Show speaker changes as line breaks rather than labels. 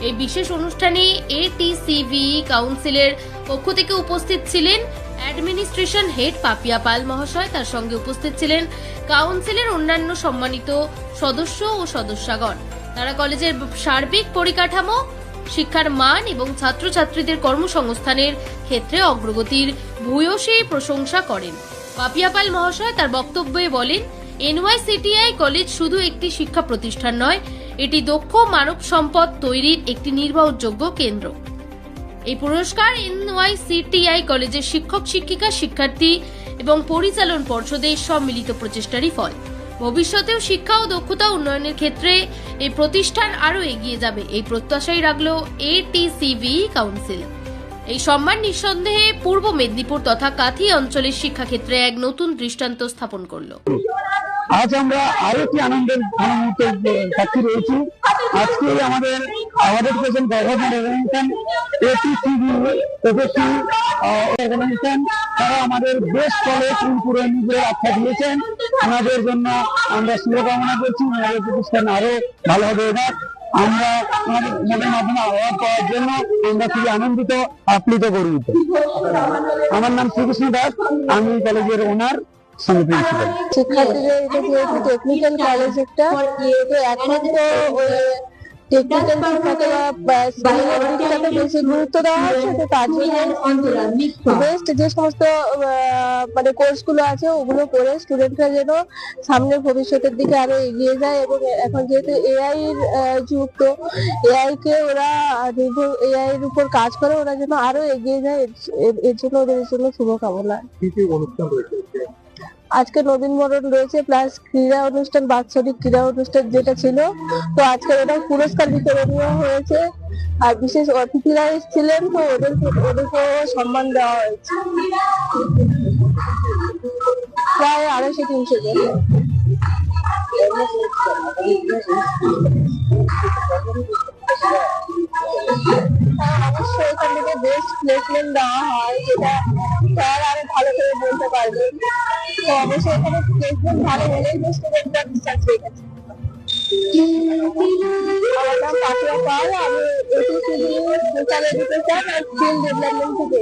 এই বিশেষ অনুষ্ঠানে এটিসিভি কাউন্সিলের পক্ষ থেকে উপস্থিত ছিলেন অ্যাডমিনিস্ট্রেশন হেড পাপিয়া পাল মহাশয়। তার সঙ্গে উপস্থিত ছিলেন কাউন্সিলের অন্যান্য সম্মানিত সদস্য ও সদস্যগণ। তারা কলেজের সার্বিক পরিকাঠামো, শিক্ষার মান এবং ছাত্রছাত্রীদের কর্মসংস্থানের ক্ষেত্রে অগ্রগতির ভূয়সী প্রশংসা করেন। পাপিয়া পাল মহাশয় তার বক্তব্যে বলেন, এনওয়াইসিটিআই কলেজ শুধু একটি শিক্ষা প্রতিষ্ঠান নয়, এটি দক্ষ মানব সম্পদ তৈরির একটি নির্ভরযোগ্য কেন্দ্র। এই পুরস্কার এনওয়াইসিটিআই কলেজের শিক্ষক, শিক্ষিকা, শিক্ষার্থী এবং পরিচালন পর্ষদের সম্মিলিত প্রচেষ্টারই ফল। ভবিষ্যতেও শিক্ষা ও দক্ষতা উন্নয়নের ক্ষেত্রে এই প্রতিষ্ঠান আরও এগিয়ে যাবে, এই প্রত্যাশাই রাখল এটিসিভি কাউন্সিল। এই সম্মান নিঃসন্দেহে পূর্ব মেদিনীপুর তথা কাথি অঞ্চলের শিক্ষাক্ষেত্রে এক নতুন দৃষ্টান্ত স্থাপন করল।
আজ আমরা আরো একটি আনন্দের মুহূর্তের সাক্ষী রয়েছি। আজকে আমাদের প্রেসিডেন্ট গভর্নর অর্গানাইজেশন এটিসিভি অর্গানাইজেশন তারা আমাদের বেস্ট কলেজ পুরনিপুরে আখ্যা দিয়েছেন। ওনাদের জন্য আমরা শুভকামনা করছি, ওনাদের প্রতিষ্ঠান আরো ভালো হবে। এবার আমরা আমাদের মাধ্যমে অ্যাওয়ার্ড পাওয়ার জন্য আমরা খুবই আনন্দিত, আপ্লুত, গর্বিত। আমার নাম শ্রীকৃষ্ণ দাস, আমি কলেজের ওনার সঙ্গে প্রিন্সিপাল।
শিক্ষার্থীদের এটা যেহেতু টেকনিক্যাল কলেজ একটা, তো এখন তো টেকনিক্যাল শিক্ষাকে বেশি গুরুত্ব দেওয়া হচ্ছে, তো তার জন্য বেস্ট যে সমস্ত মানে কোর্স গুলো আছে ওগুলো করে স্টুডেন্টরা যেন সামনের ভবিষ্যতের দিকে আরো এগিয়ে যায়। এবং এখন যেহেতু এআই এর যুগ, তো এআই কে ওরা এআই এর উপর কাজ করে, ওরা যেন আরো এগিয়ে যায়, এর জন্য ওদের জন্য শুভকামনা।
অনুষ্ঠান রয়েছে
আজকে নবীনবরণ রয়েছে, প্লাস ক্রীড়া অনুষ্ঠান, বাৎসরিক ক্রীড়া অনুষ্ঠান যেটা ছিল, তো আজকে ওটা পুরস্কার বিতরণীয় হয়েছে। আর বিশেষ অতিথিরা এসেছিলেন, তো ওদেরকে সম্মান দেওয়া হয়েছে। প্রায় 250-300 জন। অবশ্যই এখান থেকে বেস্ট প্লেসমেন্ট দেওয়া হয়, যেটা স্যার আরো ভালো করে বলতে পারবে। তো অবশ্যই এখানে প্লেসমেন্ট ভালো হলেই স্টুডেন্টরা বিশ্বাস পেয়ে গেছে। আমার নাম পাপিয়া পাল, আমি এটিসিভি সোশ্যাল এডুকেশন আর স্কিল ডেভেলপমেন্ট থেকে।